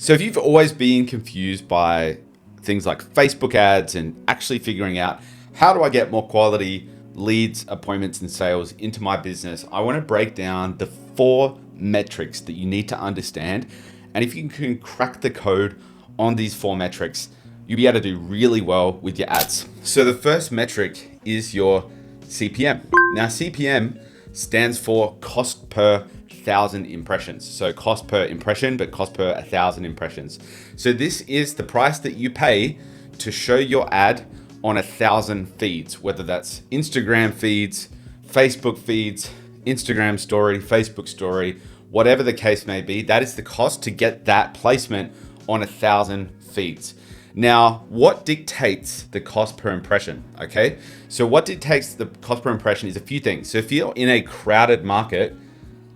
So if you've always been confused by things like Facebook ads and actually figuring out how do I get more quality leads, appointments, and sales into my business, I want to break down the 4 metrics that you need to understand. And if you can crack the code on these 4 metrics, you'll be able to do really well with your ads. So the first metric is your CPM. Now CPM stands for cost per 1,000 impressions. So cost per impression, but cost per 1,000 impressions. So this is the price that you pay to show your ad on 1,000 feeds, whether that's Instagram feeds, Facebook feeds, Instagram story, Facebook story, whatever the case may be. That is the cost to get that placement on 1,000 feeds. Now, what dictates the cost per impression? Okay, so what dictates the cost per impression is a few things. So if you're in a crowded market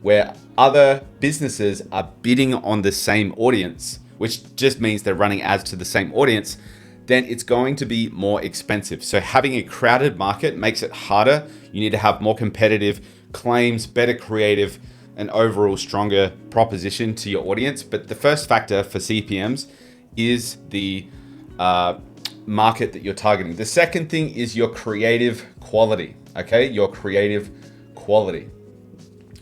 where other businesses are bidding on the same audience, which just means they're running ads to the same audience, then it's going to be more expensive. So having a crowded market makes it harder. You need to have more competitive claims, better creative, and overall stronger proposition to your audience. But the first factor for CPMs is the market that you're targeting. The second thing is your creative quality, okay? Your creative quality.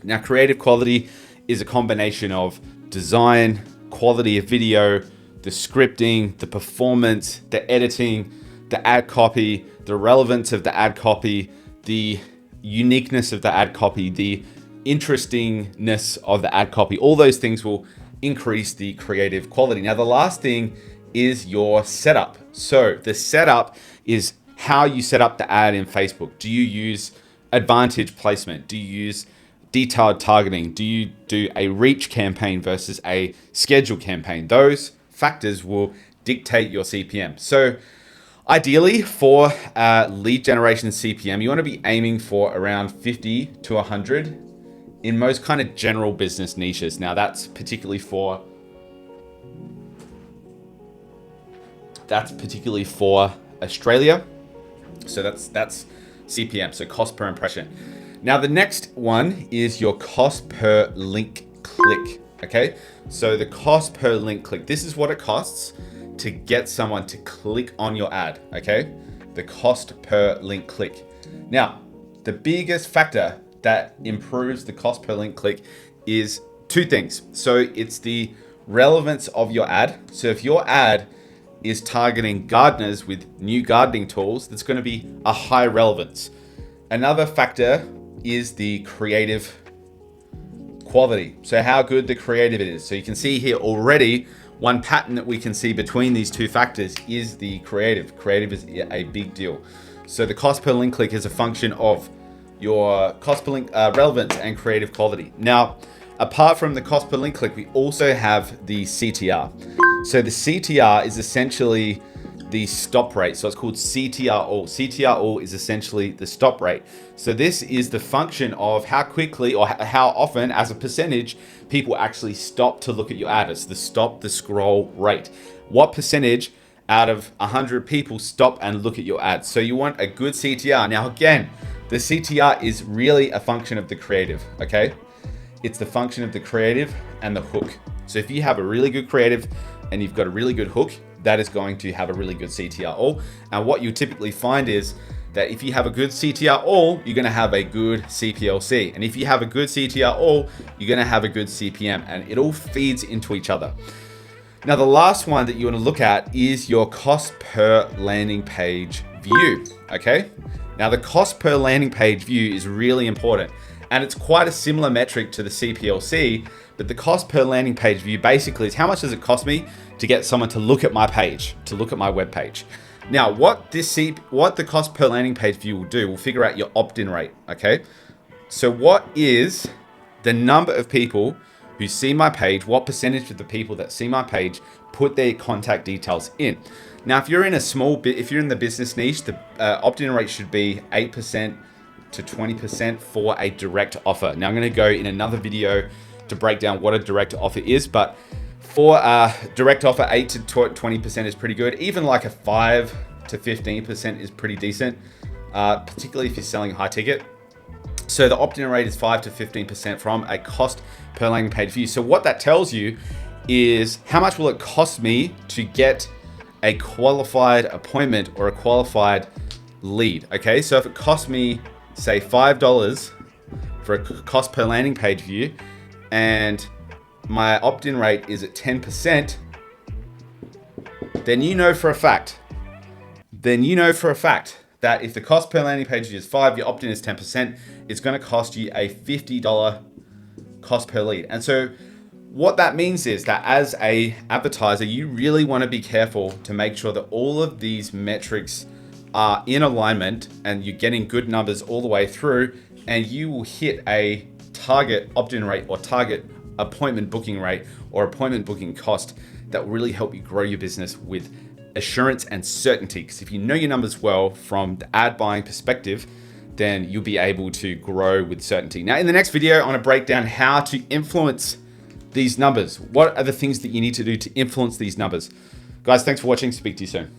Now, creative quality is a combination of design, quality of video, the scripting, the performance, the editing, the ad copy, the relevance of the ad copy, the uniqueness of the ad copy, the interestingness of the ad copy. All those things will increase the creative quality. Now, the last thing is your setup. So the setup is how you set up the ad in Facebook. Do you use advantage placement? Do you use detailed targeting? Do you do a reach campaign versus a schedule campaign? Those factors will dictate your CPM. So ideally for lead generation CPM, you want to be aiming for around 50 to 100 in most kind of general business niches. Now that's particularly for Australia. So that's CPM, so cost per impression. Now the next one is your cost per link click, okay? So the cost per link click, this is what it costs to get someone to click on your ad, okay? The cost per link click. Now, the biggest factor that improves the cost per link click is 2 things. So it's the relevance of your ad. So if your ad is targeting gardeners with new gardening tools, that's going to be a high relevance. Another factor is the creative quality. So how good the creative it is. So you can see here already one pattern that we can see between these 2 factors is the creative. Creative is a big deal. So the cost per link click is a function of your cost per link relevance and creative quality. Now, apart from the cost per link click, we also have the CTR. So the CTR is essentially the stop rate. So it's called CTR all. CTR all is essentially the stop rate. So this is the function of how quickly or how often as a percentage people actually stop to look at your ad. It's the stop the scroll rate. What percentage out of 100 people stop and look at your ad? So you want a good CTR. Now again, the CTR is really a function of the creative, okay? It's the function of the creative and the hook. So if you have a really good creative and you've got a really good hook, that is going to have a really good CTR all. And what you typically find is that if you have a good CTR all, you're gonna have a good CPLC. And if you have a good CTR all, you're gonna have a good CPM, and it all feeds into each other. Now, the last one that you wanna look at is your cost per landing page view, okay? Now, the cost per landing page view is really important, and it's quite a similar metric to the CPLC, but the cost per landing page view basically is how much does it cost me to get someone to look at my page, to look at my web page. Now, what the cost per landing page view will do, we'll figure out your opt-in rate, okay? So what is the number of people who see my page, what percentage of the people that see my page put their contact details in? Now, if you're in the business niche, the opt-in rate should be 8% to 20% for a direct offer. Now, I'm gonna go in another video to break down what a direct offer is, but for a direct offer, 8 to 20% is pretty good. Even like a 5 to 15% is pretty decent, particularly if you're selling high ticket. So the opt-in rate is 5 to 15% from a cost per landing page view. So what that tells you is how much will it cost me to get a qualified appointment or a qualified lead. Okay, so if it costs me, say, $5 for a cost per landing page view, and my opt-in rate is at 10%, then you know for a fact that if the cost per landing page is 5, your opt-in is 10%, it's going to cost you a $50 cost per lead. And so what that means is that as a advertiser, you really want to be careful to make sure that all of these metrics are in alignment and you're getting good numbers all the way through, and you will hit a target opt-in rate or target appointment booking rate or appointment booking cost that will really help you grow your business with assurance and certainty. Because if you know your numbers well from the ad buying perspective, then you'll be able to grow with certainty. Now, in the next video, I want to break down how to influence these numbers. What are the things that you need to do to influence these numbers? Guys, thanks for watching. Speak to you soon.